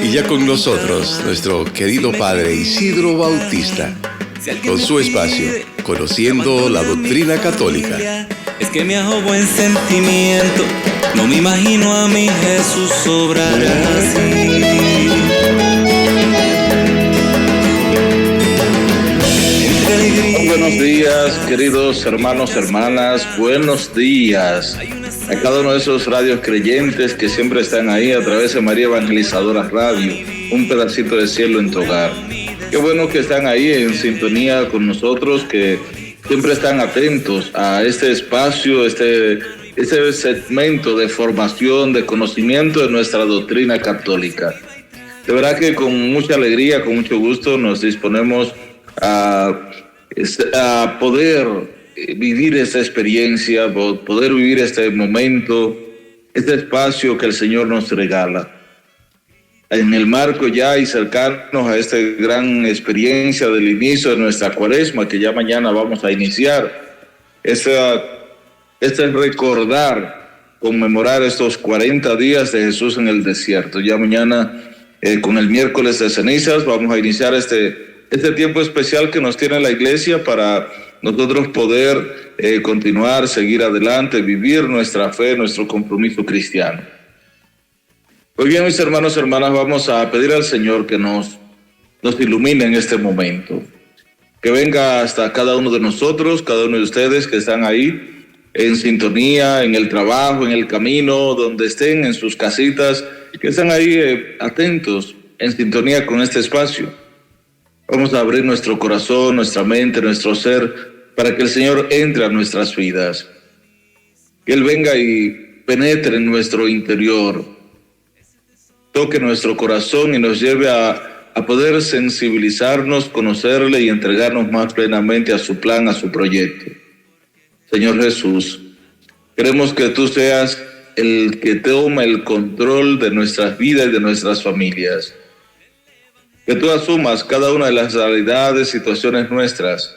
Y ya con nosotros, nuestro querido padre Isidro Bautista, con su espacio, Conociendo la Doctrina Católica. Es que me hago buen sentimiento, no me imagino a mi Jesús obrar así. Buenos días, queridos hermanos, hermanas, buenos días a cada uno de esos radios creyentes que siempre están ahí a través de María Evangelizadora Radio, un pedacito de cielo en tu hogar. Qué bueno que están ahí en sintonía con nosotros, que siempre están atentos a este espacio, este segmento de formación, de conocimiento de nuestra doctrina católica. De verdad que con mucha alegría, con mucho gusto nos disponemos a poder vivir esta experiencia, poder vivir este momento, este espacio que el Señor nos regala. En el marco ya y cercanos a esta gran experiencia del inicio de nuestra cuaresma, que ya mañana vamos a iniciar, este recordar, conmemorar estos 40 días de Jesús en el desierto. Ya mañana, con el miércoles de cenizas, vamos a iniciar este tiempo especial que nos tiene la Iglesia para nosotros poder continuar, seguir adelante, vivir nuestra fe, nuestro compromiso cristiano. Muy bien, mis hermanos y hermanas, vamos a pedir al Señor que nos ilumine en este momento, que venga hasta cada uno de nosotros, cada uno de ustedes que están ahí en sintonía, en el trabajo, en el camino, donde estén, en sus casitas, que están ahí atentos, en sintonía con este espacio. Vamos a abrir nuestro corazón, nuestra mente, nuestro ser, para que el Señor entre a nuestras vidas. Que Él venga y penetre en nuestro interior, toque nuestro corazón y nos lleve a poder sensibilizarnos, conocerle y entregarnos más plenamente a su plan, a su proyecto. Señor Jesús, queremos que tú seas el que toma el control de nuestras vidas y de nuestras familias. Que tú asumas cada una de las realidades, situaciones nuestras.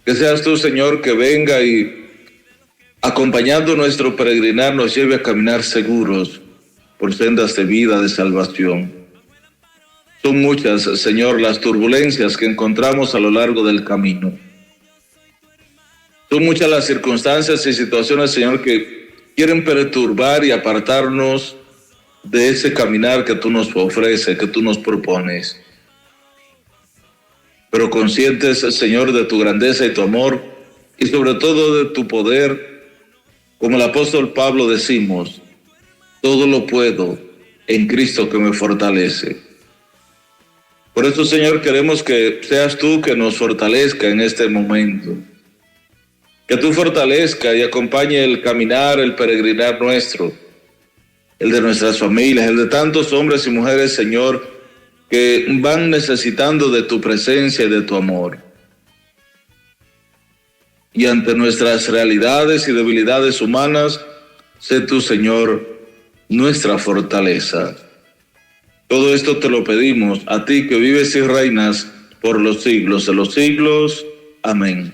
Que seas tú, Señor, que venga y, acompañando nuestro peregrinar, nos lleve a caminar seguros por sendas de vida, de salvación. Son muchas, Señor, las turbulencias que encontramos a lo largo del camino. Son muchas las circunstancias y situaciones, Señor, que quieren perturbar y apartarnos de ese caminar que tú nos ofreces, que tú nos propones. Pero conscientes, Señor, de tu grandeza y tu amor, y sobre todo de tu poder, como el apóstol Pablo decimos, todo lo puedo en Cristo que me fortalece. Por eso, Señor, queremos que seas tú que nos fortalezca en este momento. Que tú fortalezca y acompañe el caminar, el peregrinar nuestro, el de nuestras familias, el de tantos hombres y mujeres, Señor, que van necesitando de tu presencia y de tu amor. Y ante nuestras realidades y debilidades humanas, sé tú, Señor, nuestra fortaleza. Todo esto te lo pedimos a ti que vives y reinas por los siglos de los siglos. Amén.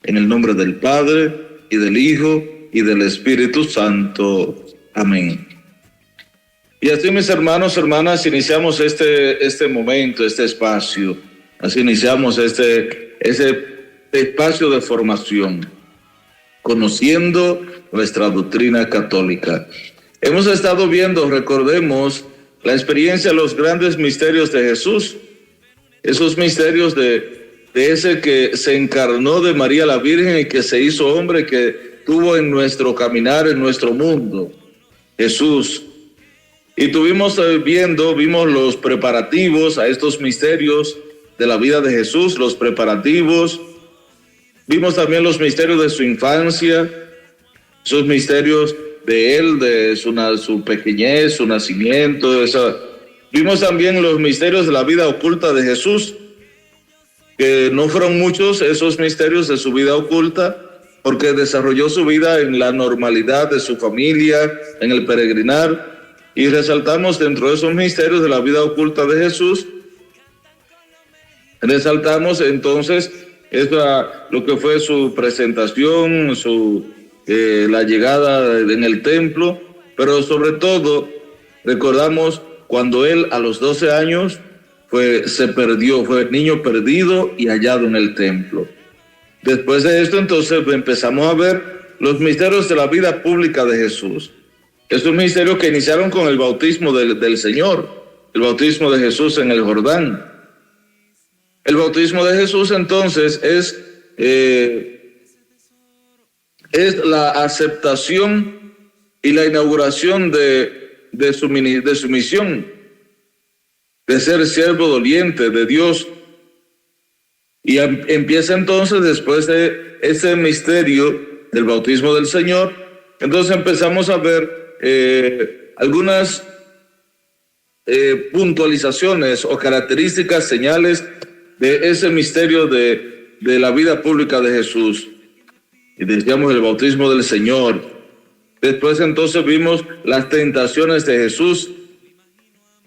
En el nombre del Padre, y del Hijo, y del Espíritu Santo. Amén. Y así, mis hermanos, hermanas, iniciamos este momento, este espacio. Así iniciamos ese espacio de formación, conociendo nuestra doctrina católica. Hemos estado viendo, recordemos, la experiencia de los grandes misterios de Jesús, esos misterios de ese que se encarnó de María la Virgen y que se hizo hombre, que tuvo en nuestro caminar, en nuestro mundo, Jesús. Y vimos los preparativos a estos misterios de la vida de Jesús, los preparativos. Vimos también los misterios de su infancia, esos misterios de él, de su pequeñez, su nacimiento. Vimos también los misterios de la vida oculta de Jesús, que no fueron muchos esos misterios de su vida oculta, porque desarrolló su vida en la normalidad de su familia, en el peregrinar. Y resaltamos dentro de esos misterios de la vida oculta de Jesús, resaltamos entonces lo que fue su presentación, la llegada en el templo, pero sobre todo recordamos cuando él a los 12 años se perdió, fue niño perdido y hallado en el templo. Después de esto, entonces empezamos a ver los misterios de la vida pública de Jesús. Estos misterios que iniciaron con el bautismo del Señor, el bautismo de Jesús en el Jordán. El bautismo de Jesús entonces es la aceptación y la inauguración de su misión, de ser siervo doliente de Dios. Y empieza entonces, después de ese misterio del bautismo del Señor, entonces empezamos a ver algunas puntualizaciones o características, señales de ese misterio de la vida pública de Jesús. Y decíamos el bautismo del Señor. Después entonces vimos las tentaciones de Jesús,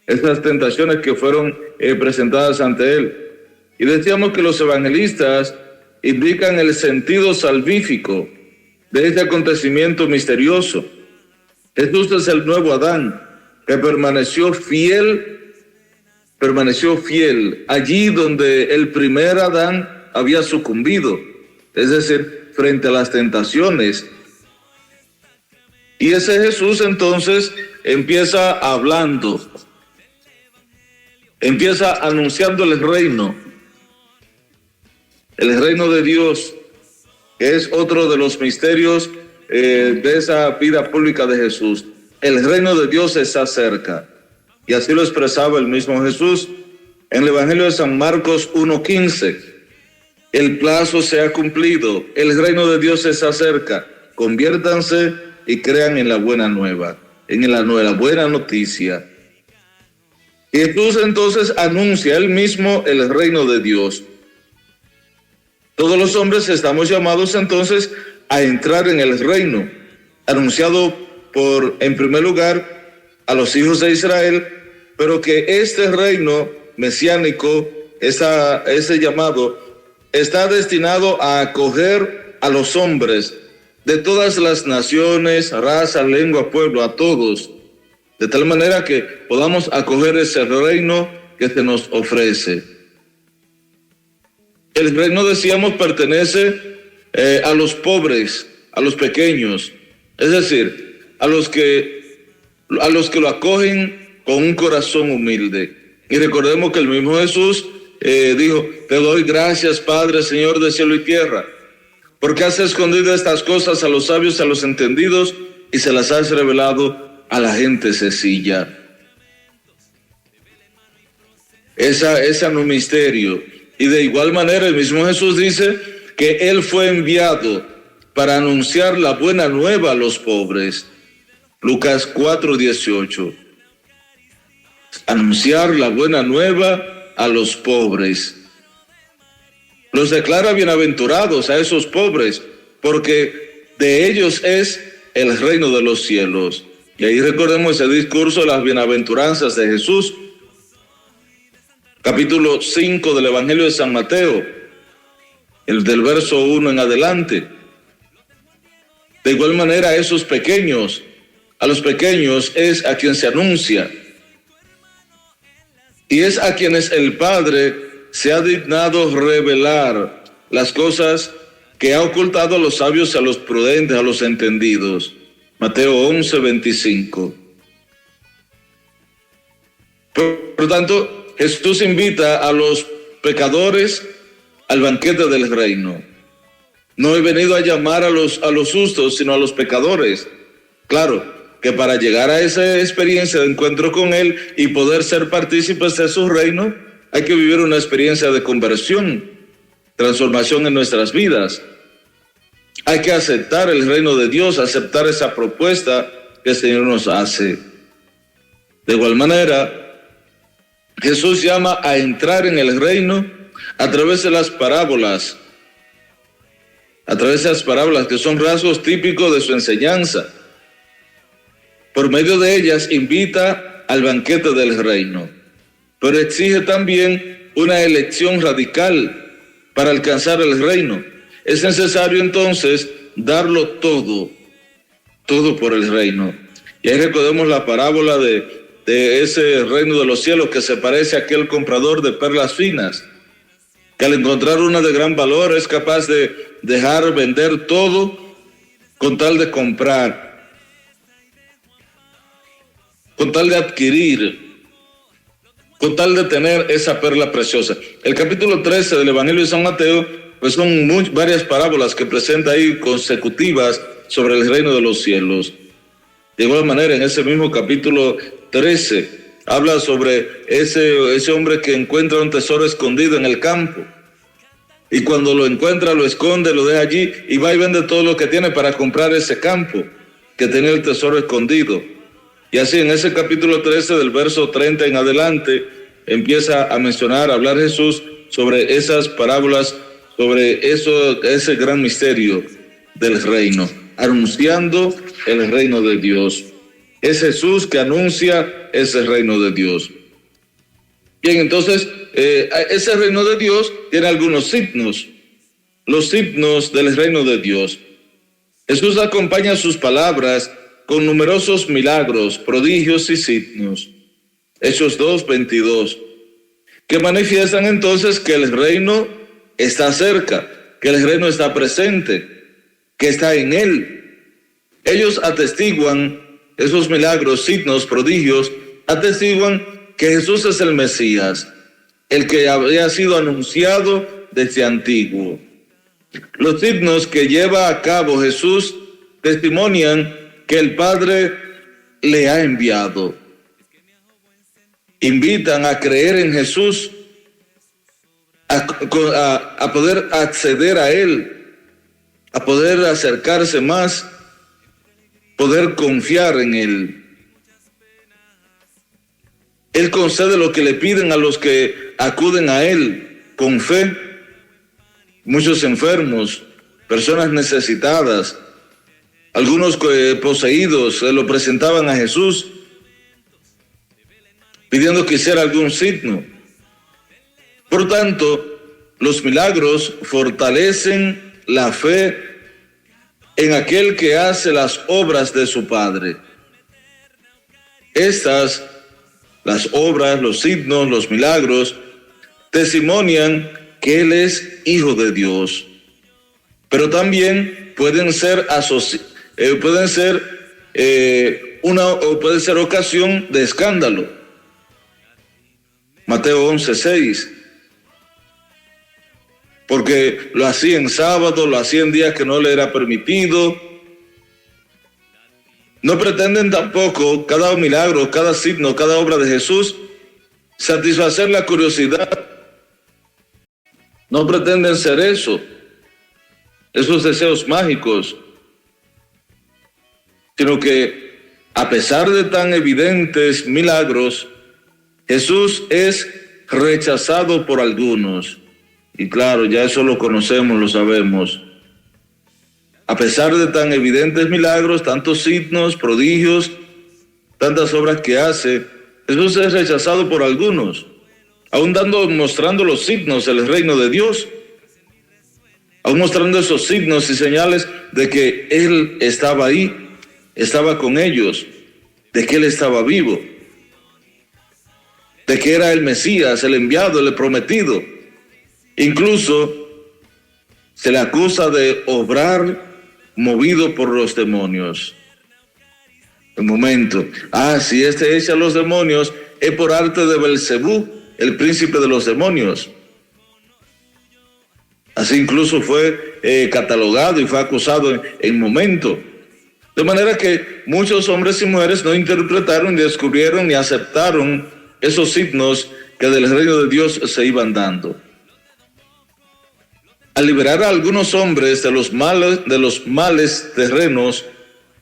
esas tentaciones que fueron presentadas ante él. Y decíamos que los evangelistas indican el sentido salvífico de este acontecimiento misterioso. Jesús es el nuevo Adán, que permaneció fiel allí donde el primer Adán había sucumbido, es decir, frente a las tentaciones. Y ese Jesús entonces empieza hablando, empieza anunciando el reino de Dios, que es otro de los misterios de esa vida pública de Jesús. El reino de Dios está cerca, y así lo expresaba el mismo Jesús en el Evangelio de San Marcos 1:15. El plazo se ha cumplido, el reino de Dios está cerca, conviértanse y crean en la buena nueva, en la buena noticia. Jesús entonces anuncia él mismo el reino de Dios. Todos los hombres estamos llamados entonces a entrar en el reino, anunciado en primer lugar, a los hijos de Israel, pero que este reino mesiánico, ese llamado, está destinado a acoger a los hombres de todas las naciones, raza, lengua, pueblo, a todos, de tal manera que podamos acoger ese reino que se nos ofrece. El reino, decíamos, pertenece a los pobres, a los pequeños, es decir, a los que lo acogen con un corazón humilde. Y recordemos que el mismo Jesús dijo: te doy gracias, Padre, Señor de cielo y tierra, porque has escondido estas cosas a los sabios, a los entendidos, y se las has revelado a la gente sencilla. Ese es un misterio. Y de igual manera el mismo Jesús dice que él fue enviado para anunciar la buena nueva a los pobres. Lucas 4:18. Anunciar la buena nueva a los pobres. Los declara bienaventurados a esos pobres, porque de ellos es el reino de los cielos. Y ahí recordemos ese discurso de las bienaventuranzas de Jesús, capítulo 5 del Evangelio de San Mateo, el del verso 1 en adelante. De igual manera, a los pequeños es a quien se anuncia, y es a quienes el Padre se ha dignado revelar las cosas que ha ocultado a los sabios, a los prudentes, a los entendidos. Mateo 11:25. Por tanto, Jesús invita a los pecadores al banquete del reino. No he venido a llamar a los justos, sino a los pecadores. Claro, que para llegar a esa experiencia de encuentro con Él y poder ser partícipes de su reino, hay que vivir una experiencia de conversión, transformación en nuestras vidas. Hay que aceptar el reino de Dios, aceptar esa propuesta que el Señor nos hace. De igual manera, Jesús llama a entrar en el reino a través de las parábolas, que son rasgos típicos de su enseñanza. Por medio de ellas invita al banquete del reino, pero exige también una elección radical para alcanzar el reino. Es necesario entonces darlo todo por el reino. Y ahí recordemos la parábola de de ese reino de los cielos que se parece a aquel comprador de perlas finas, que al encontrar una de gran valor es capaz de dejar vender todo con tal de comprar, con tal de adquirir, con tal de tener esa perla preciosa. El capítulo 13 del Evangelio de San Mateo, pues son varias parábolas que presenta ahí consecutivas sobre el reino de los cielos. De igual manera, en ese mismo capítulo 13, habla sobre ese hombre que encuentra un tesoro escondido en el campo. Y cuando lo encuentra, lo esconde, lo deja allí y va y vende todo lo que tiene para comprar ese campo que tenía el tesoro escondido. Y así en ese capítulo 13, del verso 30 en adelante, empieza a mencionar, a hablar Jesús sobre esas parábolas, sobre ese gran misterio del reino, anunciando el reino de Dios. Es Jesús que anuncia ese reino de Dios. Bien, entonces, ese reino de Dios tiene algunos signos, los signos del reino de Dios. Jesús acompaña sus palabras con numerosos milagros, prodigios y signos. Hechos 2:22, que manifiestan entonces que el reino está cerca, que el reino está presente, que está en él. Ellos atestiguan esos milagros, signos, prodigios, atestiguan que Jesús es el Mesías, el que había sido anunciado desde antiguo. Los signos que lleva a cabo Jesús testimonian que el Padre le ha enviado. Invitan a creer en Jesús, a poder acceder a Él, a poder acercarse más, poder confiar en Él. Él concede lo que le piden a los que acuden a Él con fe. Muchos enfermos, personas necesitadas, algunos poseídos se lo presentaban a Jesús pidiendo que hiciera algún signo. Por tanto, los milagros fortalecen la fe en aquel que hace las obras de su Padre. Las obras, los signos, los milagros, testimonian que Él es Hijo de Dios. Pero también pueden ser puede ser ocasión de escándalo. Mateo 11:6. Porque lo hacía en sábado, lo hacía en días que no le era permitido. No pretenden tampoco cada milagro, cada signo, cada obra de Jesús satisfacer la curiosidad. No pretenden ser eso, esos deseos mágicos, sino que a pesar de tan evidentes milagros, Jesús es rechazado por algunos. Y claro, ya eso lo conocemos, lo sabemos. A pesar de tan evidentes milagros, tantos signos, prodigios, tantas obras que hace, Jesús es rechazado por algunos, aún mostrando los signos del reino de Dios, aún mostrando esos signos y señales de que Él estaba ahí, estaba con ellos, de que Él estaba vivo, de que era el Mesías, el enviado, el prometido. Incluso se le acusa de obrar movido por los demonios. Un momento. Si este echa a los demonios, es por arte de Belcebú, el príncipe de los demonios. Así incluso fue catalogado y fue acusado en momento. De manera que muchos hombres y mujeres no interpretaron, ni descubrieron, ni aceptaron esos signos que del reino de Dios se iban dando. Al liberar a algunos hombres de los males terrenos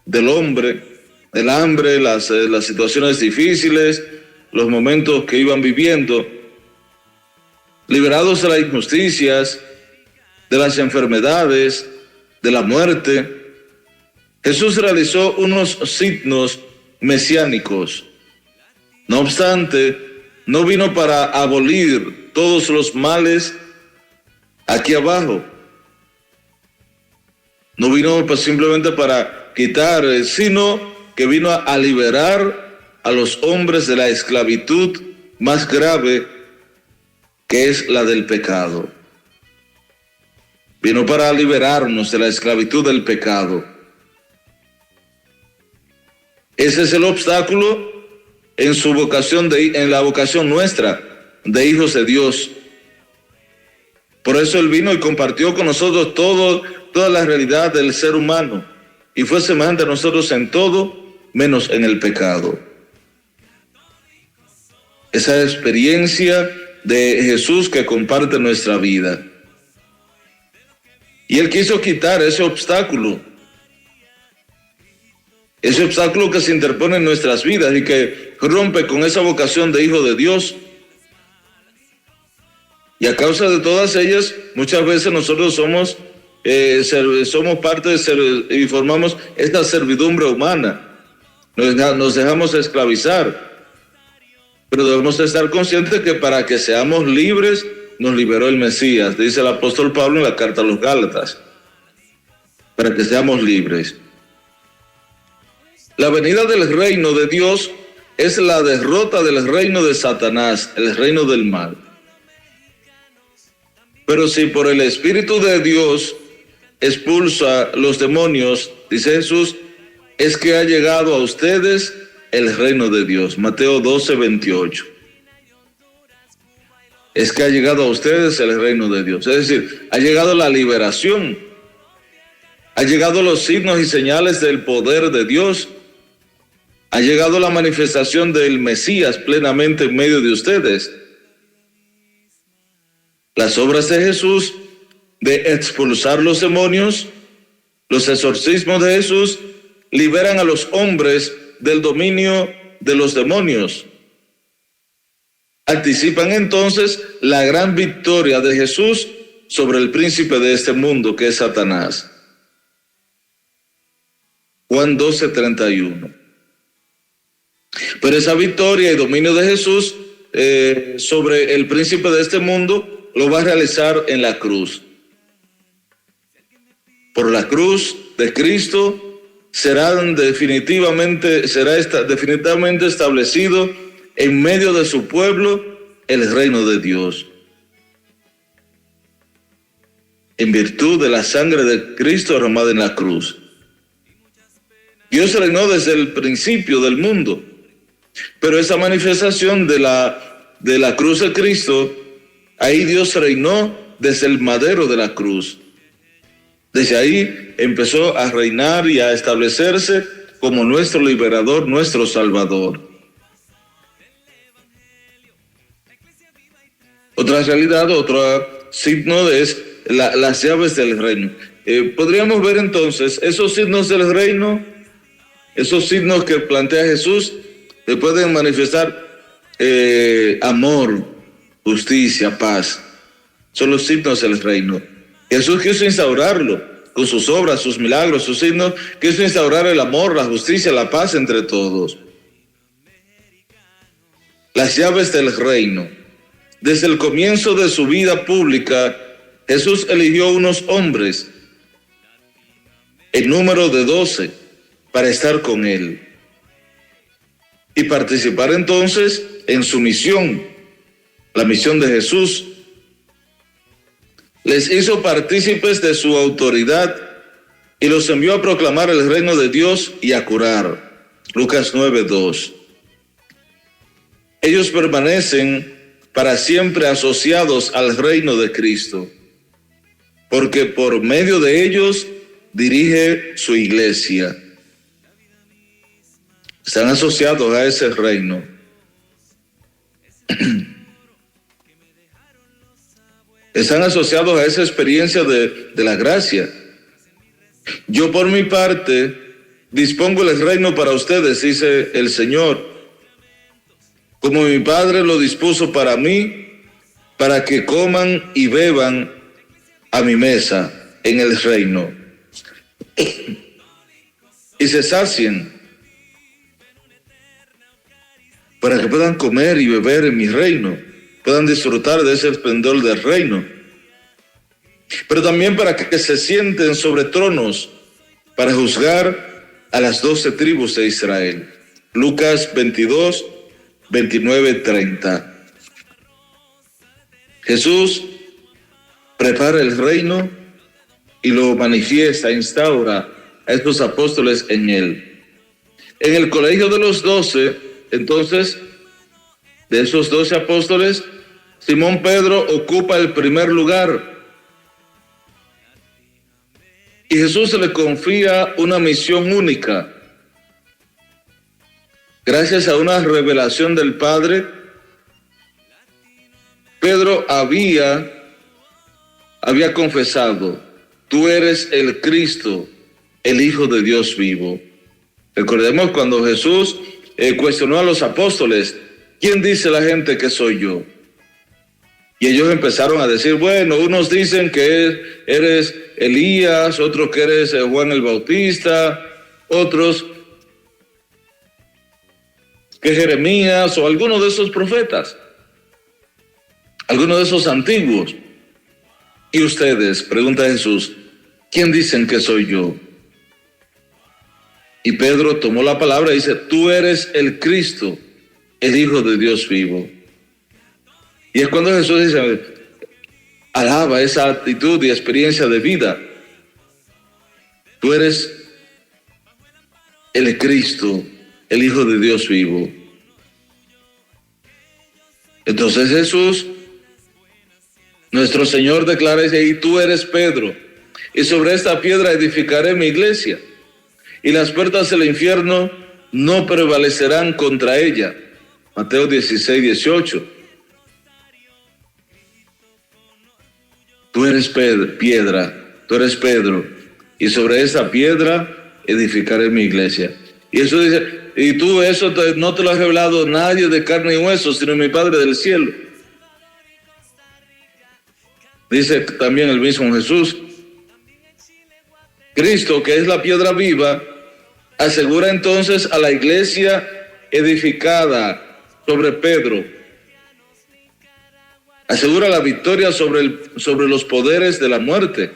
del hombre, el hambre, las situaciones difíciles, los momentos que iban viviendo, liberados de las injusticias, de las enfermedades, de la muerte, Jesús realizó unos signos mesiánicos. No obstante, no vino para abolir todos los males aquí abajo. No vino simplemente para quitar, sino que vino a liberar a los hombres de la esclavitud más grave, que es la del pecado. Vino para liberarnos de la esclavitud del pecado. Ese es el obstáculo en su vocación, en la vocación nuestra de hijos de Dios. Por eso Él vino y compartió con nosotros toda la realidad del ser humano y fue semejante a nosotros en todo, menos en el pecado. Esa experiencia de Jesús que comparte nuestra vida. Y Él quiso quitar ese obstáculo que se interpone en nuestras vidas y que rompe con esa vocación de hijo de Dios. Y a causa de todas ellas, muchas veces nosotros somos parte y formamos esta servidumbre humana. Nos dejamos esclavizar. Pero debemos estar conscientes que para que seamos libres, nos liberó el Mesías, dice el apóstol Pablo en la carta a los Gálatas. Para que seamos libres. La venida del reino de Dios es la derrota del reino de Satanás, el reino del mal. Pero si por el Espíritu de Dios expulsa los demonios, dice Jesús, es que ha llegado a ustedes el reino de Dios. Mateo 12:28. Es que ha llegado a ustedes el reino de Dios. Es decir, ha llegado la liberación. Ha llegado los signos y señales del poder de Dios. Ha llegado la manifestación del Mesías plenamente en medio de ustedes. Las obras de Jesús de expulsar los demonios, los exorcismos de Jesús, liberan a los hombres del dominio de los demonios. Anticipan entonces la gran victoria de Jesús sobre el príncipe de este mundo, que es Satanás. Juan 12:31. Pero esa victoria y dominio de Jesús sobre el príncipe de este mundo lo va a realizar en la cruz. Por la cruz de Cristo será definitivamente establecido en medio de su pueblo el reino de Dios. En virtud de la sangre de Cristo derramada en la cruz. Dios reinó desde el principio del mundo, pero esa manifestación de la cruz de Cristo, ahí Dios reinó desde el madero de la cruz. Desde ahí empezó a reinar y a establecerse como nuestro liberador, nuestro salvador. Otra realidad, otro signo es las llaves del reino. Podríamos ver entonces esos signos del reino, esos signos que plantea Jesús, que pueden manifestar amor, justicia, paz. Son los signos del reino. Jesús quiso instaurarlo con sus obras, sus milagros, sus signos. Quiso instaurar el amor, la justicia, la paz entre todos. Las llaves del reino. Desde el comienzo de su vida pública, Jesús eligió unos hombres, en número de 12, para estar con él y participar entonces en su misión, la misión de Jesús. Les hizo partícipes de su autoridad y los envió a proclamar el reino de Dios y a curar. Lucas 9:2. Ellos permanecen para siempre asociados al reino de Cristo, porque por medio de ellos dirige su iglesia. Están asociados a ese reino. Están asociados a esa experiencia de la gracia. Yo por mi parte dispongo el reino para ustedes, dice el Señor, como mi Padre lo dispuso para mí, para que coman y beban a mi mesa en el reino y se sacien, para que puedan comer y beber en mi reino, puedan disfrutar de ese esplendor del reino, pero también para que se sienten sobre tronos para juzgar a las 12 tribus de Israel. Lucas 22, 29, 30. Jesús prepara el reino y lo manifiesta, instaura a estos apóstoles en él. En el colegio de los 12, entonces, de esos 12 apóstoles, Simón Pedro ocupa el primer lugar. Y Jesús le confía una misión única. Gracias a una revelación del Padre, Pedro había confesado: tú eres el Cristo, el Hijo de Dios vivo. Recordemos cuando Jesús cuestionó a los apóstoles: ¿quién dice la gente que soy yo? Y ellos empezaron a decir: bueno, unos dicen que eres Elías, otros que eres Juan el Bautista, otros que Jeremías o alguno de esos profetas, alguno de esos antiguos. Y ustedes, pregunta Jesús, ¿quién dicen que soy yo? Y Pedro tomó la palabra y dice: tú eres el Cristo, el Hijo de Dios vivo. Y es cuando Jesús dice, alaba esa actitud y experiencia de vida. Tú eres el Cristo, el Hijo de Dios vivo. Entonces Jesús, nuestro Señor, declara: y tú eres Pedro, y sobre esta piedra edificaré mi iglesia, y las puertas del infierno no prevalecerán contra ella. Mateo 16, 18. Tú eres piedra, tú eres Pedro, y sobre esa piedra edificaré mi iglesia. Y eso dice: y tú eso no te lo ha revelado nadie de carne y hueso, sino mi Padre del cielo. Dice también el mismo Jesús. Cristo, que es la piedra viva, asegura entonces a la iglesia edificada sobre Pedro. Asegura la victoria sobre los poderes de la muerte.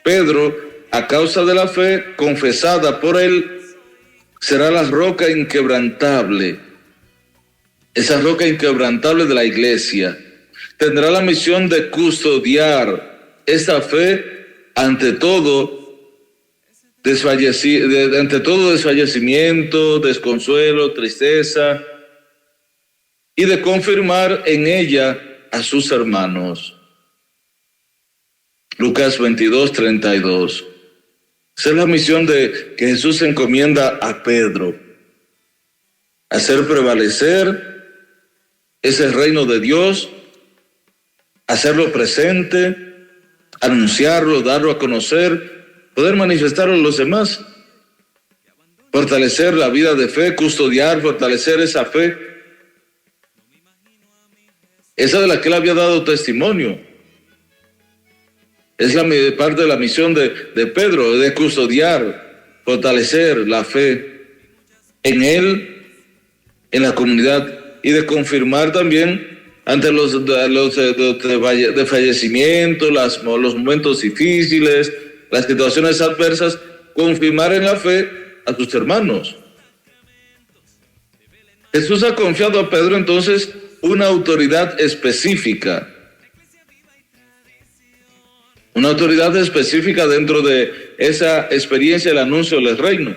Pedro, a causa de la fe confesada por él, será la roca inquebrantable. Esa roca inquebrantable de la iglesia. Tendrá la misión de custodiar esta fe ante todo desfallecimiento, desconsuelo, tristeza, y de confirmar en ella a sus hermanos. Lucas 22, 32. Esa es la misión que Jesús encomienda a Pedro: hacer prevalecer ese reino de Dios, hacerlo presente, anunciarlo, darlo a conocer, poder manifestarlo a los demás, fortalecer la vida de fe, custodiar, fortalecer esa fe, esa de la que él había dado testimonio. Es la parte de la misión de Pedro, de custodiar, fortalecer la fe en él, en la comunidad, y de confirmar también ante los de fallecimiento, los momentos difíciles, las situaciones adversas, confirmar en la fe a tus hermanos. Jesús ha confiado a Pedro entonces una autoridad específica. Una autoridad específica dentro de esa experiencia del anuncio del reino.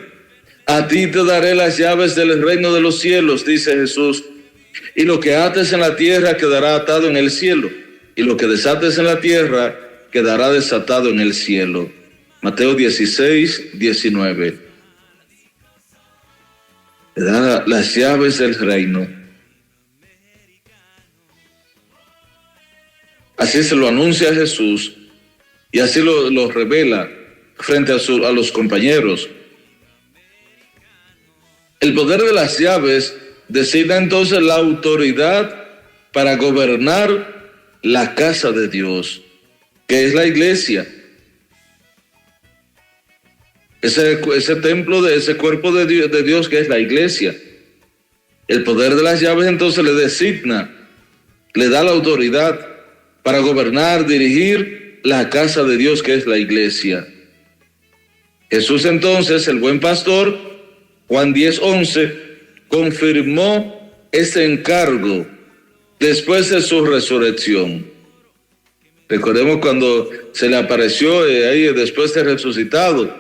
A ti te daré las llaves del reino de los cielos, dice Jesús. Y lo que ates en la tierra quedará atado en el cielo, y lo que desates en la tierra quedará desatado en el cielo. Mateo 16, 19. Le da las llaves del reino. Así se lo anuncia Jesús, y así lo revela frente a los compañeros. El poder de las llaves designa entonces la autoridad para gobernar la casa de Dios, que es la iglesia. Ese templo de ese cuerpo de Dios que es la iglesia. El poder de las llaves entonces le designa, le da la autoridad para gobernar, dirigir la casa de Dios que es la iglesia. Jesús entonces, el buen pastor, Juan 10:11, confirmó ese encargo después de su resurrección. Recordemos cuando se le apareció ahí después de resucitado.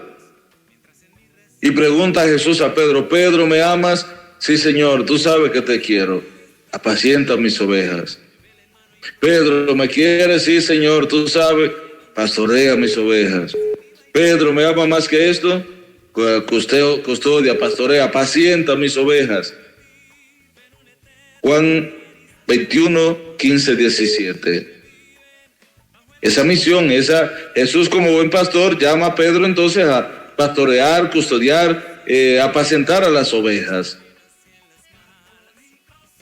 Y pregunta a Jesús a Pedro: Pedro, ¿me amas? Sí, Señor, tú sabes que te quiero. Apacienta mis ovejas. Pedro, ¿me quieres? Sí, Señor, tú sabes, pastorea mis ovejas. Pedro, ¿me ama más que esto? Custodia, pastorea, apacienta mis ovejas. Juan 21:15-17. Esa misión, Jesús como buen pastor llama a Pedro entonces a pastorear, custodiar, apacentar a las ovejas.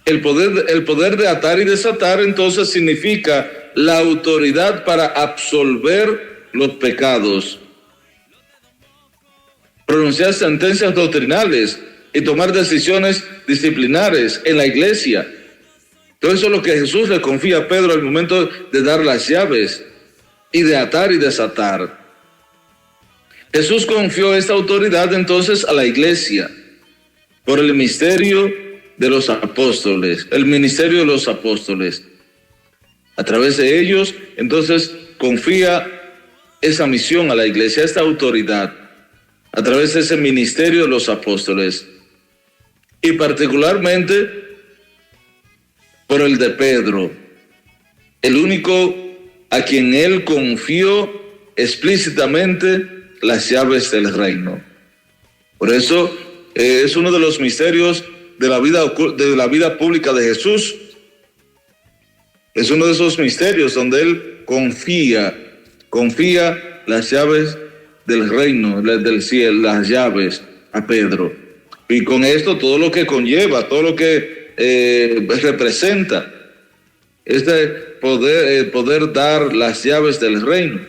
El poder de atar y desatar entonces significa la autoridad para absolver los pecados, pronunciar sentencias doctrinales y tomar decisiones disciplinares en la iglesia. Todo eso es lo que Jesús le confía a Pedro al momento de dar las llaves y de atar y desatar. Jesús confió esta autoridad entonces a la iglesia por el misterio de los apóstoles, el ministerio de los apóstoles. A través de ellos, entonces, confía esa misión a la iglesia, esta autoridad, a través de ese ministerio de los apóstoles. Y particularmente por el de Pedro, el único a quien él confió explícitamente las llaves del reino. Por eso es uno de los misterios de la vida pública de Jesús. Es uno de esos misterios donde él confía las llaves del reino, del cielo, las llaves a Pedro. Y con esto todo lo que conlleva, todo lo que representa este poder dar las llaves del reino.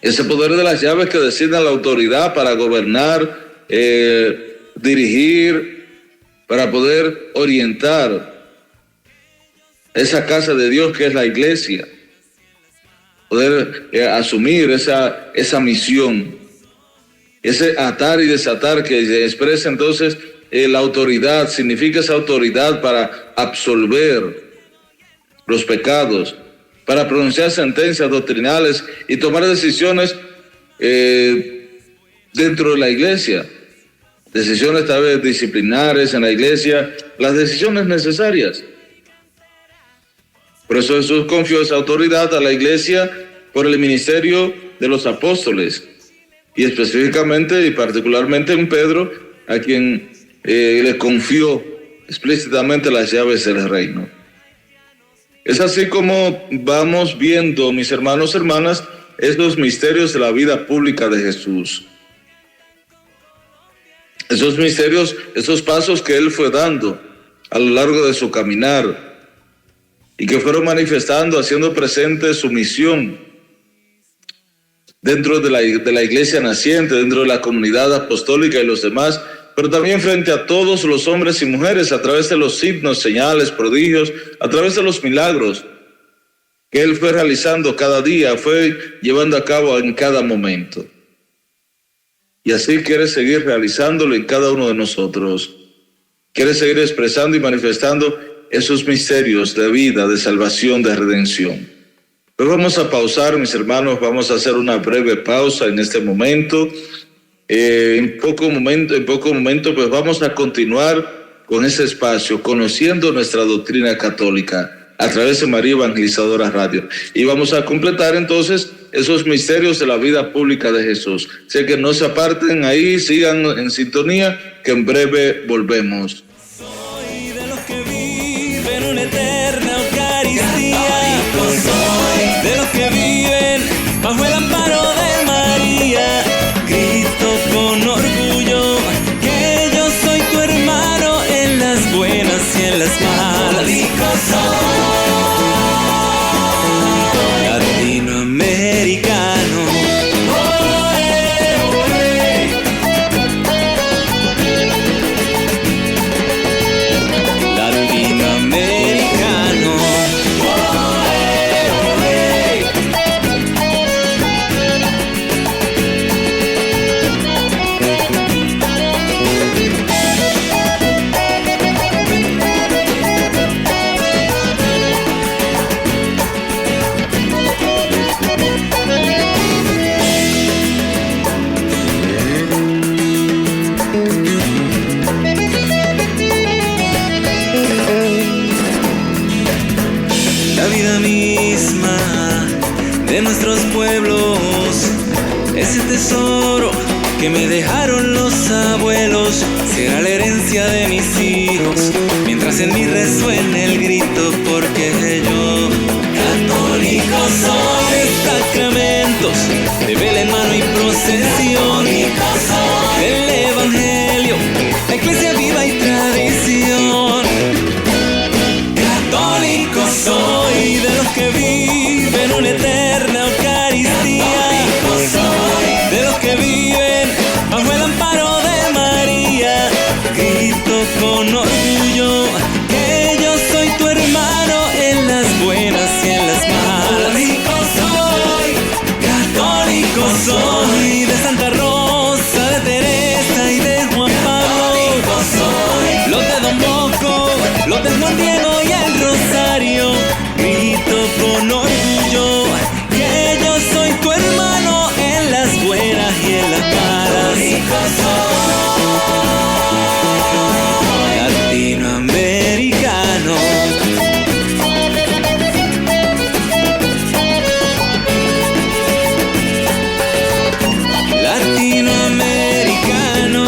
Ese poder de las llaves que designa la autoridad para gobernar, dirigir, para poder orientar esa casa de Dios que es la iglesia, poder asumir esa misión, ese atar y desatar que expresa entonces la autoridad, significa esa autoridad para absolver los pecados, para pronunciar sentencias doctrinales y tomar decisiones dentro de la iglesia, decisiones tal vez disciplinares en la iglesia, las decisiones necesarias. Por eso Jesús confió esa autoridad a la iglesia por el ministerio de los apóstoles y específicamente y particularmente en Pedro, a quien le confió explícitamente las llaves del reino. Es así como vamos viendo, mis hermanos y hermanas, estos misterios de la vida pública de Jesús. Esos misterios, esos pasos que él fue dando a lo largo de su caminar y que fueron manifestando, haciendo presente su misión dentro de la iglesia naciente, dentro de la comunidad apostólica y los demás, pero también frente a todos los hombres y mujeres a través de los signos, señales, prodigios, a través de los milagros que él fue realizando cada día, fue llevando a cabo en cada momento. Y así quiere seguir realizándolo en cada uno de nosotros. Quiere seguir expresando y manifestando esos misterios de vida, de salvación, de redención. Pero vamos a pausar, mis hermanos, vamos a hacer una breve pausa en este momento. En poco momento, pues vamos a continuar con ese espacio, conociendo nuestra doctrina católica a través de María Evangelizadora Radio. Y vamos a completar entonces esos misterios de la vida pública de Jesús. Sé que no se aparten ahí, sigan en sintonía, que en breve volvemos. Soy de los que viven una eterna Eucaristía. Soy de los que viven bajo el amparo de María. Grito con orgullo que yo soy tu hermano en las buenas y en las malas. Latinoamericano. pueblos. Ese tesoro que me dejaron los abuelos será la herencia de mis hijos, mientras en mí resuene el grito, porque yo católico soy. De sacramentos, de vela en mano y procesión, del evangelio, la iglesia viva y tradición. Católico soy, de los que viven una eterna Eucaristía, de los que viven bajo el amparo de María. Grito con orgullo que yo soy tu hermano en las buenas y en las malas. Católico soy, de Santa Rosa, de Teresa y de Juan Pablo. Los de Don Bosco, los del Juan Diego y el Rosario. Grito con orgullo que yo soy tu hermano en las buenas y en las malas. Latinoamericano. Latinoamericano.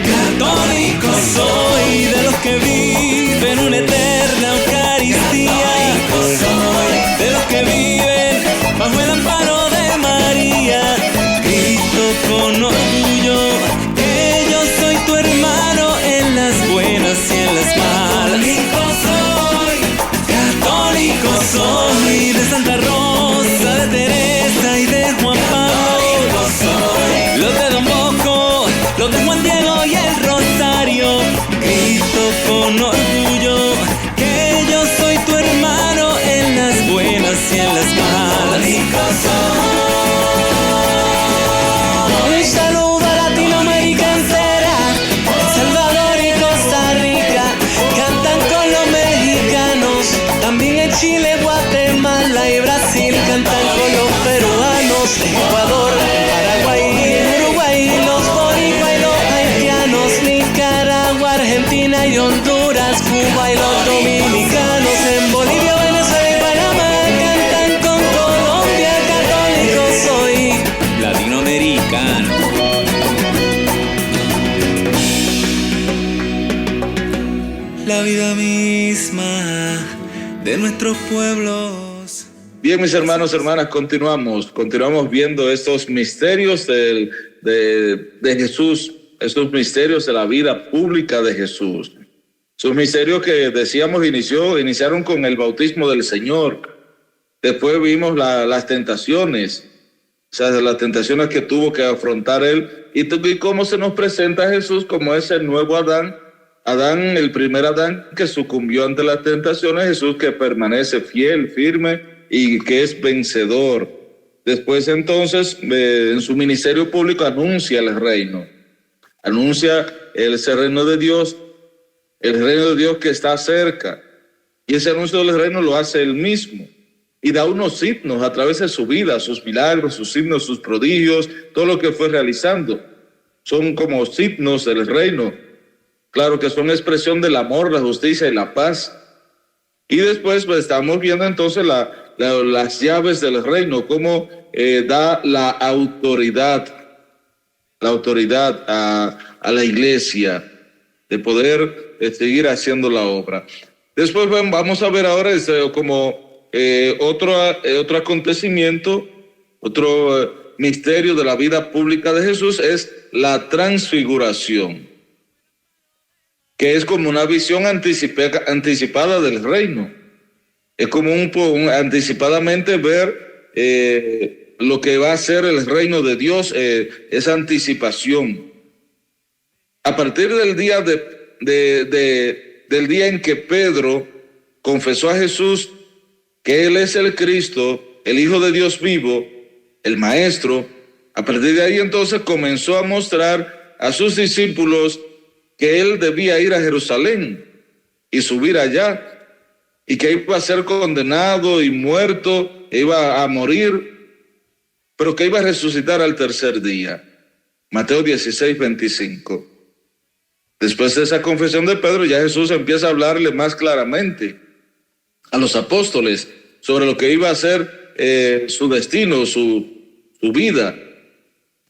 Católico soy, de los que viven una eterna Eucaristía, de los que viven bajo el amparo de María. Grito con orgullo que yo soy tu hermano en las buenas y en las malas. Católico soy, de Santa Rosa, de Teresa y de Juan Pablo. Los de Don Bosco, los de Juan Diego y el Rosario. Grito con orgullo que yo soy tu hermano en las buenas y en las malas. Un saludo a Latinoamérica entera, El Salvador y Costa Rica, cantan con los mexicanos. También en Chile, Guatemala y Brasil cantan con los peruanos. Ecuador, Paraguay, Uruguay, los boricua y los haitianos. Nicaragua, Argentina y Honduras, Cuba y los dominicanos. En Bolivia, Venezuela y Panamá cantan con Colombia. Católico soy, latinoamericano. La vida misma de nuestros pueblos. Bien, mis hermanos, hermanas, continuamos viendo estos misterios de Jesús, estos misterios de la vida pública de Jesús. Sus misterios que decíamos iniciaron con el bautismo del Señor. Después vimos las tentaciones, o sea, las tentaciones que tuvo que afrontar Él, y cómo se nos presenta Jesús como ese nuevo Adán, el primer Adán que sucumbió ante las tentaciones, Jesús que permanece fiel, firme y que es vencedor. Después entonces, en su ministerio público anuncia el reino, anuncia ese reino de Dios, el reino de Dios que está cerca, y ese anuncio del reino lo hace Él mismo, y da unos signos a través de su vida, sus milagros, sus signos, sus prodigios, todo lo que fue realizando, son como signos del reino. Claro que son expresión del amor, la justicia y la paz. Y después pues, estamos viendo entonces las llaves del reino, cómo da la autoridad a la iglesia de poder seguir haciendo la obra. Después vamos a ver ahora como otro acontecimiento, otro misterio de la vida pública de Jesús es la transfiguración, que es como una visión anticipada del reino. Es como anticipadamente ver lo que va a ser el reino de Dios, esa anticipación. A partir del día del día en que Pedro confesó a Jesús que Él es el Cristo, el Hijo de Dios vivo, el Maestro, a partir de ahí entonces comenzó a mostrar a sus discípulos que Él debía ir a Jerusalén y subir allá, y que iba a ser condenado y muerto, iba a morir, pero que iba a resucitar al tercer día. Mateo 16:25. Después de esa confesión de Pedro, ya Jesús empieza a hablarle más claramente a los apóstoles sobre lo que iba a ser su destino, su vida,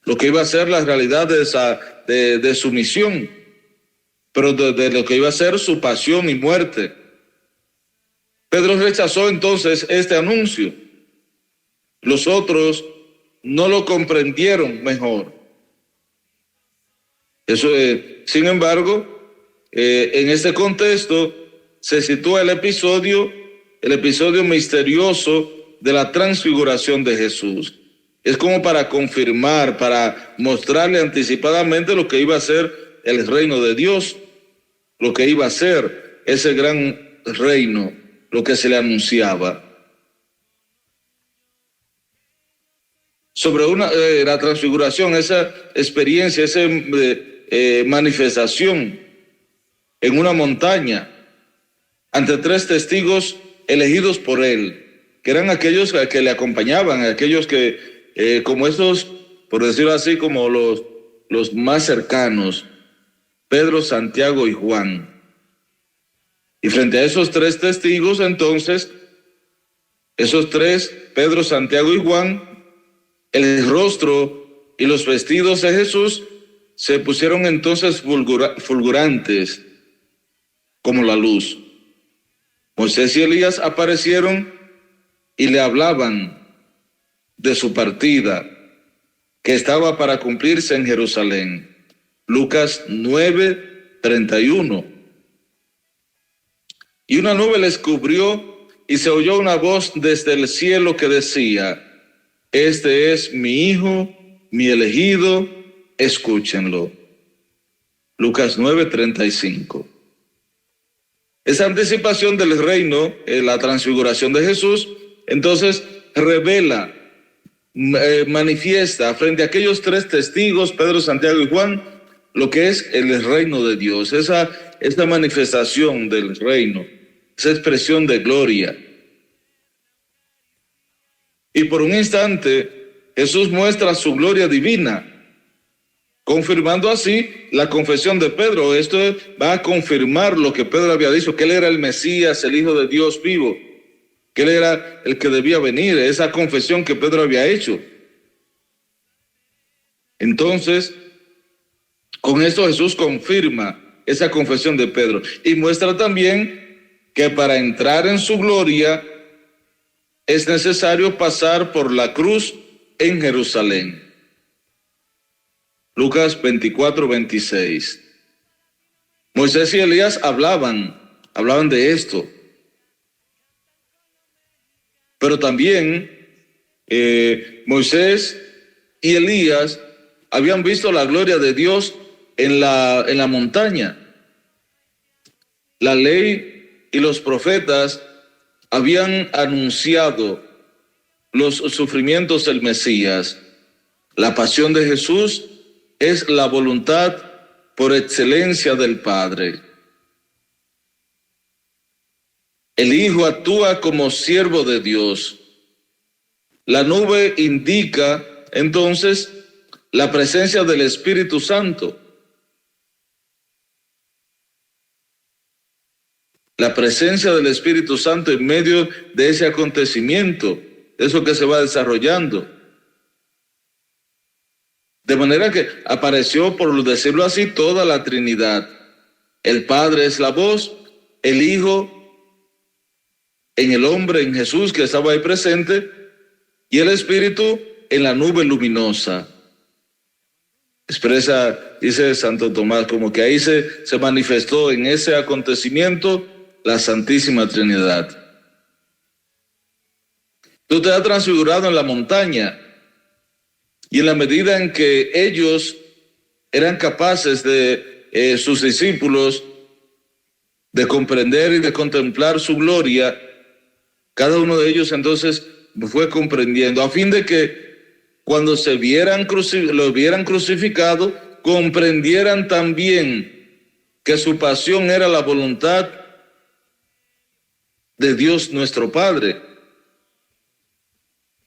lo que iba a ser la realidad de su misión, pero de lo que iba a ser su pasión y muerte. Pedro rechazó entonces este anuncio. Los otros no lo comprendieron mejor. Eso, sin embargo, en este contexto se sitúa el episodio misterioso de la transfiguración de Jesús. Es como para confirmar, para mostrarle anticipadamente lo que iba a ser el reino de Dios, lo que iba a ser ese gran reino, lo que se le anunciaba. Sobre la transfiguración, esa experiencia, esa manifestación en una montaña ante 3 testigos elegidos por él, que eran aquellos que le acompañaban, aquellos que, como estos, por decirlo así, como los más cercanos, Pedro, Santiago y Juan. Y frente a esos 3 testigos, entonces, esos 3, Pedro, Santiago y Juan, el rostro y los vestidos de Jesús se pusieron entonces fulgurantes como la luz. Moisés y Elías aparecieron y le hablaban de su partida, que estaba para cumplirse en Jerusalén. Lucas 9:31. Y una nube les cubrió y se oyó una voz desde el cielo que decía: este es mi Hijo, mi elegido, escúchenlo. Lucas 9:35. Esa anticipación del reino, la transfiguración de Jesús, entonces revela, manifiesta frente a aquellos 3 testigos, Pedro, Santiago y Juan, lo que es el reino de Dios, esta manifestación del reino, esa expresión de gloria. Y por un instante Jesús muestra su gloria divina, confirmando así la confesión de Pedro. Esto va a confirmar lo que Pedro había dicho, que él era el Mesías, el Hijo de Dios vivo, que él era el que debía venir, esa confesión que Pedro había hecho. Entonces, con esto Jesús confirma esa confesión de Pedro y muestra también que para entrar en su gloria es necesario pasar por la cruz en Jerusalén. Lucas 24:26. Moisés y Elías hablaban de esto. Pero también Moisés y Elías habían visto la gloria de Dios en la montaña. La ley y los profetas habían anunciado los sufrimientos del Mesías. La pasión de Jesús es la voluntad por excelencia del Padre. El Hijo actúa como siervo de Dios. La nube indica entonces la presencia del Espíritu Santo. La presencia del Espíritu Santo en medio de ese acontecimiento, eso que se va desarrollando. De manera que apareció, por decirlo así, toda la Trinidad. El Padre es la voz, el Hijo en el hombre, en Jesús que estaba ahí presente, y el Espíritu en la nube luminosa. Expresa, dice Santo Tomás, como que ahí se manifestó en ese acontecimiento la Santísima Trinidad. Tú te has transfigurado en la montaña, Y en la medida en que ellos eran capaces de, sus discípulos, de comprender y de contemplar su gloria, cada uno de ellos entonces fue comprendiendo, a fin de que cuando lo vieran crucificado, comprendieran también que su pasión era la voluntad de Dios nuestro Padre,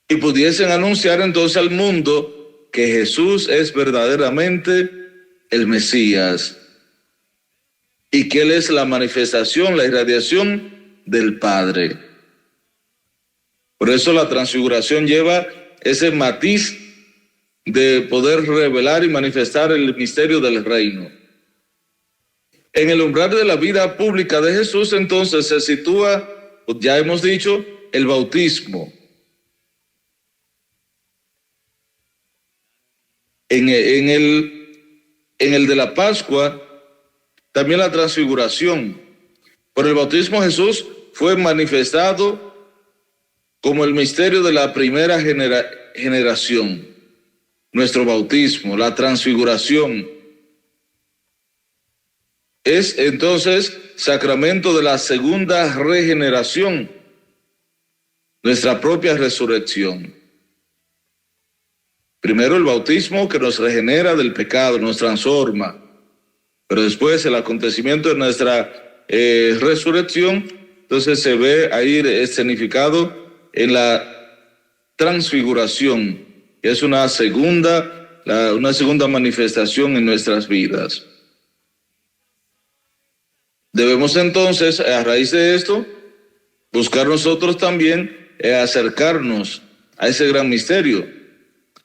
y pudiesen anunciar entonces al mundo que Jesús es verdaderamente el Mesías y que Él es la manifestación, la irradiación del Padre. Por eso la transfiguración lleva ese matiz de poder revelar y manifestar el misterio del reino. En el umbral de la vida pública de Jesús entonces se sitúa, ya hemos dicho, el bautismo. En el de la Pascua, también la transfiguración. Por el bautismo Jesús fue manifestado como el misterio de la primera generación. Nuestro bautismo, la transfiguración, es entonces sacramento de la segunda regeneración, nuestra propia resurrección. Primero el bautismo que nos regenera del pecado, nos transforma, pero después el acontecimiento de nuestra resurrección, entonces se ve ahí escenificado en la transfiguración, que es una segunda manifestación en nuestras vidas. Debemos entonces, a raíz de esto, buscar nosotros también acercarnos a ese gran misterio.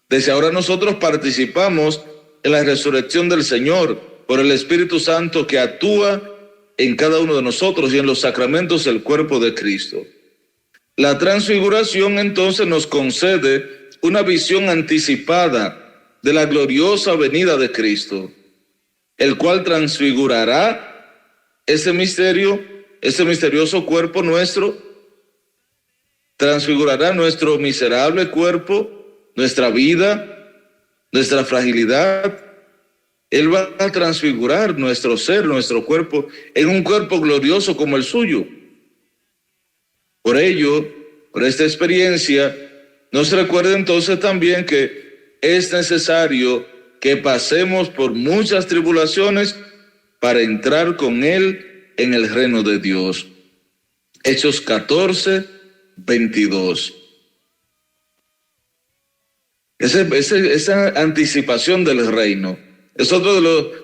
Desde ahora nosotros participamos en la resurrección del Señor por el Espíritu Santo que actúa en cada uno de nosotros y en los sacramentos del cuerpo de Cristo. La transfiguración entonces nos concede una visión anticipada de la gloriosa venida de Cristo, el cual transfigurará ese misterioso cuerpo nuestro, transfigurará nuestro miserable cuerpo, nuestra vida, nuestra fragilidad. Él va a transfigurar nuestro ser, nuestro cuerpo, en un cuerpo glorioso como el suyo. Por ello, por esta experiencia, nos recuerda entonces también que es necesario que pasemos por muchas tribulaciones para entrar con Él en el reino de Dios. Hechos 14, 22. Esa anticipación del reino es otro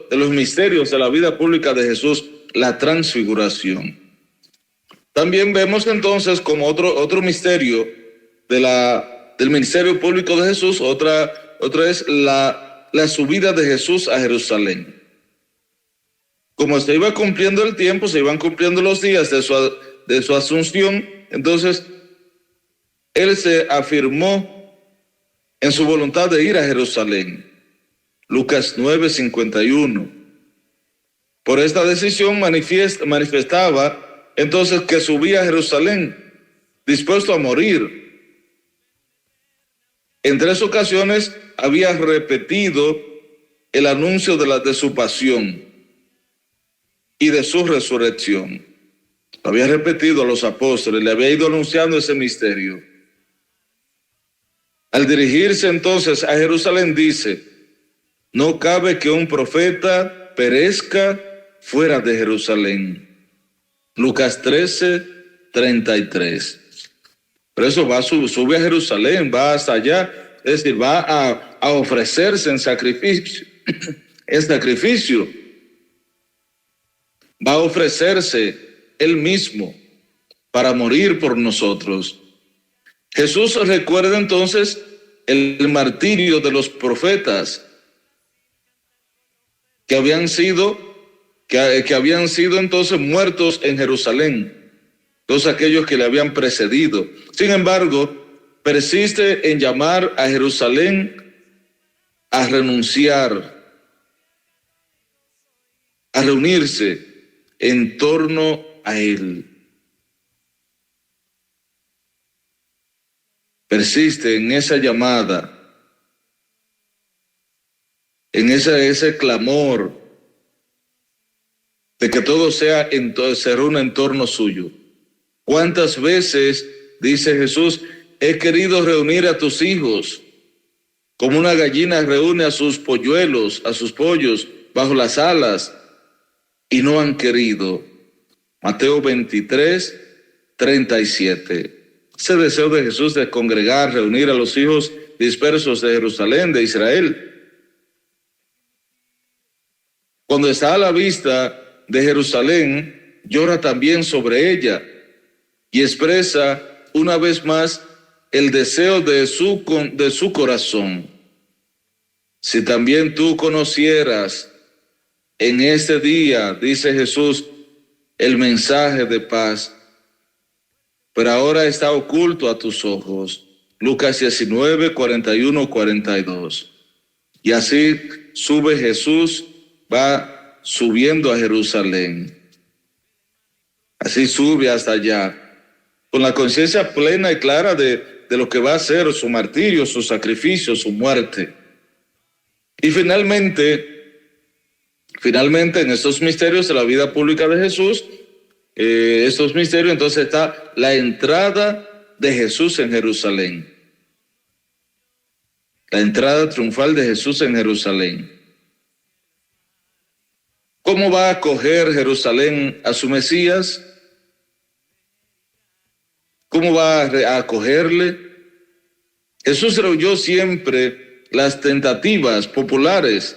de los misterios de la vida pública de Jesús, la transfiguración. También vemos entonces como otro misterio del ministerio público de Jesús, otra es la subida de Jesús a Jerusalén. Como se iba cumpliendo el tiempo, se iban cumpliendo los días de su asunción, entonces Él se afirmó en su voluntad de ir a Jerusalén. Lucas 9:51. Por esta decisión manifestaba entonces que subía a Jerusalén, dispuesto a morir. En 3 ocasiones había repetido el anuncio de su pasión y de su resurrección. Lo había repetido a los apóstoles, le había ido anunciando ese misterio. Al dirigirse entonces a Jerusalén dice: no cabe que un profeta perezca fuera de Jerusalén. Lucas 13:33. Por eso sube a Jerusalén, va hasta allá, es decir, va a ofrecerse en sacrificio, en sacrificio. Va a ofrecerse Él mismo para morir por nosotros. Jesús recuerda entonces el martirio de los profetas que habían sido entonces muertos en Jerusalén, todos aquellos que le habían precedido. Sin embargo, persiste en llamar a Jerusalén a renunciar, a reunirse en torno a Él. Persiste en esa llamada en ese clamor de que todo se reúna en torno suyo. ¿Cuántas veces, dice Jesús, he querido reunir a tus hijos, como una gallina reúne a sus polluelos, a sus pollos, bajo las alas, y no han querido? Mateo 23, 37. Ese deseo de Jesús de congregar, reunir a los hijos dispersos de Jerusalén, de Israel. Cuando está a la vista de Jerusalén, llora también sobre ella y expresa una vez más el deseo de su corazón. Si también tú conocieras en este día, dice Jesús, el mensaje de paz, pero ahora está oculto a tus ojos. Lucas 19, 41, 42. Y así sube Jesús, va subiendo a Jerusalén. Así sube hasta allá, con la conciencia plena y clara de lo que va a ser su martirio, su sacrificio, su muerte. Y finalmente en estos misterios de la vida pública de Jesús, estos misterios, entonces está la entrada de Jesús en Jerusalén. La entrada triunfal de Jesús en Jerusalén. ¿Cómo va a acoger Jerusalén a su Mesías? ¿Cómo va a acogerle? Jesús rehuyó siempre las tentativas populares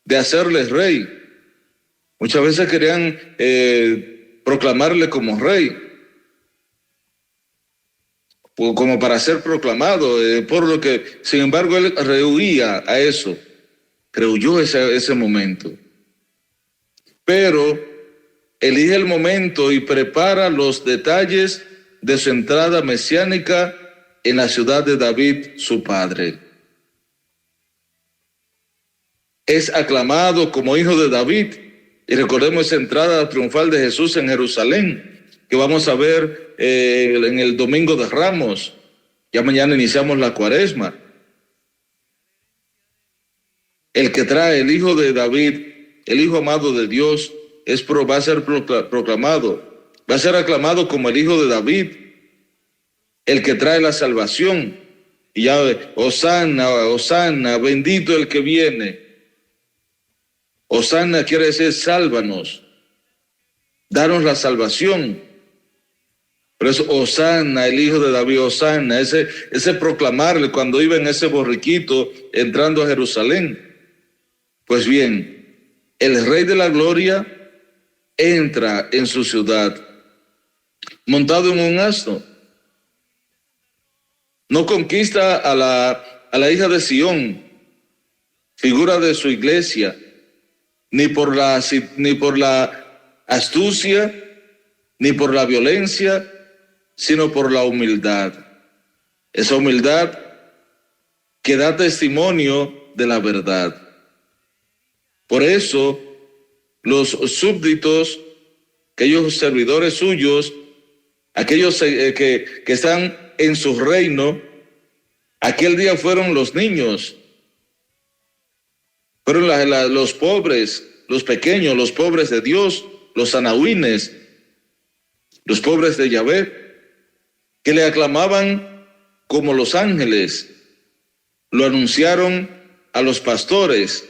de hacerle rey. Muchas veces querían proclamarle como rey, como para ser proclamado, por lo que, sin embargo, él rehuía a eso, rehuyó ese momento. Pero elige el momento y prepara los detalles de su entrada mesiánica en la ciudad de David, su padre. Es aclamado como hijo de David, y recordemos esa entrada triunfal de Jesús en Jerusalén, que vamos a ver en el Domingo de Ramos. Ya mañana iniciamos la Cuaresma. El que trae el hijo de David, el hijo amado de Dios, va a ser proclamado, va a ser aclamado como el hijo de David, el que trae la salvación. Y ya, Hosanna, Hosanna, bendito el que viene. Hosanna quiere decir sálvanos, danos la salvación. Por eso Hosanna, el hijo de David, Hosanna, ese proclamarle cuando iba en ese borriquito entrando a Jerusalén. Pues bien, el Rey de la Gloria entra en su ciudad montado en un asno. No conquista a la hija de Sión, figura de su iglesia, ni por la astucia, ni por la violencia, sino por la humildad. Esa humildad que da testimonio de la verdad. Por eso, los súbditos, aquellos servidores suyos, aquellos que están en su reino, aquel día fueron los niños, fueron los pobres, los pequeños, los pobres de Dios, los anahuines, los pobres de Yahvé, que le aclamaban como los ángeles, lo anunciaron a los pastores,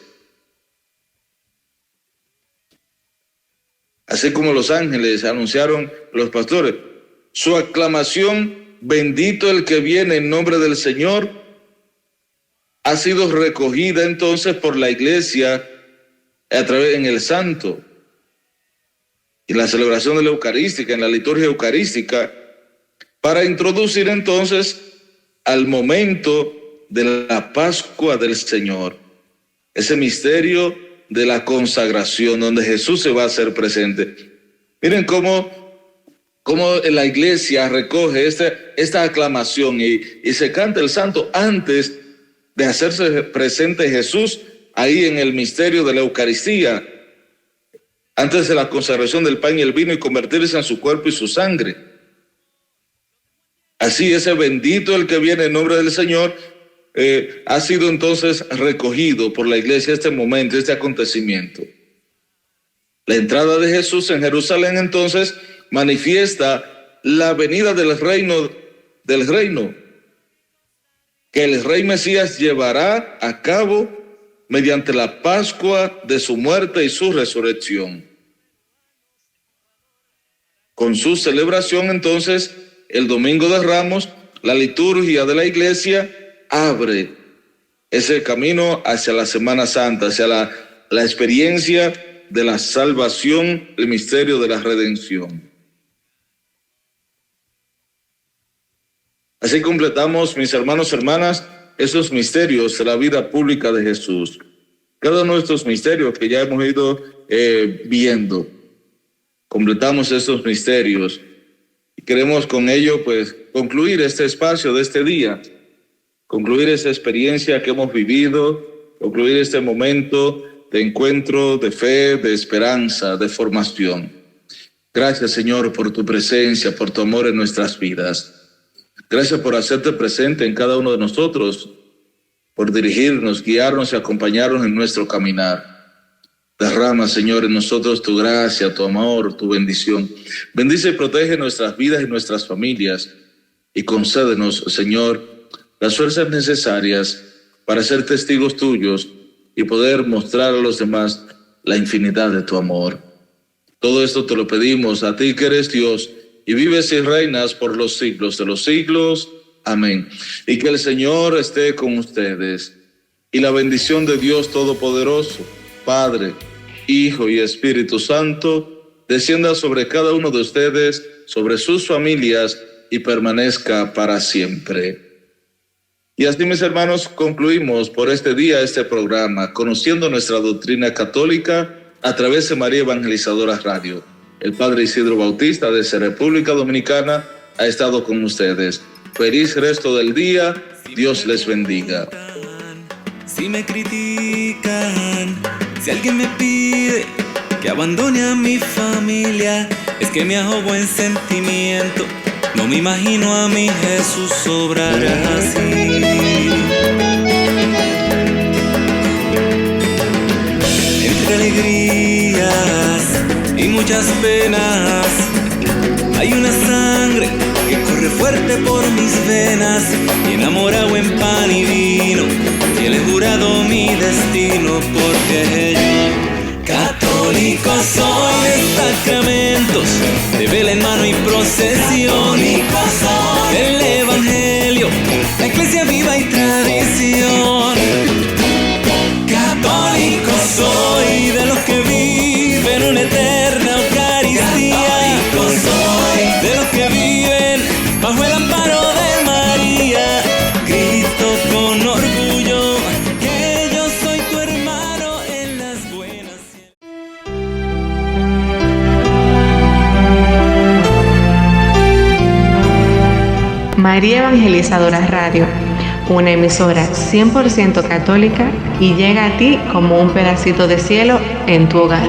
así como los ángeles anunciaron a los pastores. Su aclamación, bendito el que viene en nombre del Señor, ha sido recogida entonces por la iglesia en el santo, y la celebración de la Eucarística, en la liturgia eucarística, para introducir entonces al momento de la Pascua del Señor, ese misterio de la consagración, donde Jesús se va a hacer presente. Miren cómo la iglesia recoge esta aclamación y se canta el santo antes de hacerse presente Jesús ahí en el misterio de la Eucaristía, antes de la consagración del pan y el vino y convertirse en su cuerpo y su sangre. Así, ese bendito el que viene en nombre del Señor ha sido entonces recogido por la iglesia este momento, este acontecimiento. La entrada de Jesús en Jerusalén entonces manifiesta la venida del reino que el Rey Mesías llevará a cabo mediante la Pascua de su muerte y su resurrección. Con su celebración entonces, el Domingo de Ramos, la liturgia de la iglesia abre ese camino hacia la Semana Santa, hacia la experiencia de la salvación, el misterio de la redención. Así completamos, mis hermanos y hermanas, esos misterios de la vida pública de Jesús. Cada uno de estos misterios que ya hemos ido viendo, completamos esos misterios y queremos con ello pues concluir este espacio de este día, concluir esa experiencia que hemos vivido, concluir este momento de encuentro, de fe, de esperanza, de formación. Gracias, Señor, por tu presencia, por tu amor en nuestras vidas. Gracias por hacerte presente en cada uno de nosotros, por dirigirnos, guiarnos y acompañarnos en nuestro caminar. Derrama, Señor, en nosotros tu gracia, tu amor, tu bendición. Bendice y protege nuestras vidas y nuestras familias y concédenos, Señor, las fuerzas necesarias para ser testigos tuyos y poder mostrar a los demás la infinidad de tu amor. Todo esto te lo pedimos a ti que eres Dios y vives y reinas por los siglos de los siglos. Amén. Y que el Señor esté con ustedes. Y la bendición de Dios Todopoderoso, Padre, Hijo y Espíritu Santo, descienda sobre cada uno de ustedes, sobre sus familias y permanezca para siempre. Y así, mis hermanos, concluimos por este día este programa, conociendo nuestra doctrina católica a través de María Evangelizadora Radio. El Padre Isidro Bautista desde República Dominicana ha estado con ustedes. Feliz resto del día. Dios les bendiga. Si me critican, si alguien me pide que abandone a mi familia, es que me ahogo en sentimiento. No me imagino a mi Jesús obrar así. Entre alegrías y muchas penas hay una sangre que corre fuerte por mis venas, y enamorado en pan y vino, y le he jurado mi destino, porque yo católico soy, de sacramentos, de vela en mano y procesión, del evangelio, la iglesia viva y tradición. Católico soy, de los que viven una eterna Eucaristía, de los que viven bajo el amparo de María. Grito con orgullo que yo soy tu hermano en las buenas. María Evangelizadora Radio, una emisora 100% católica, y llega a ti como un pedacito de cielo en tu hogar.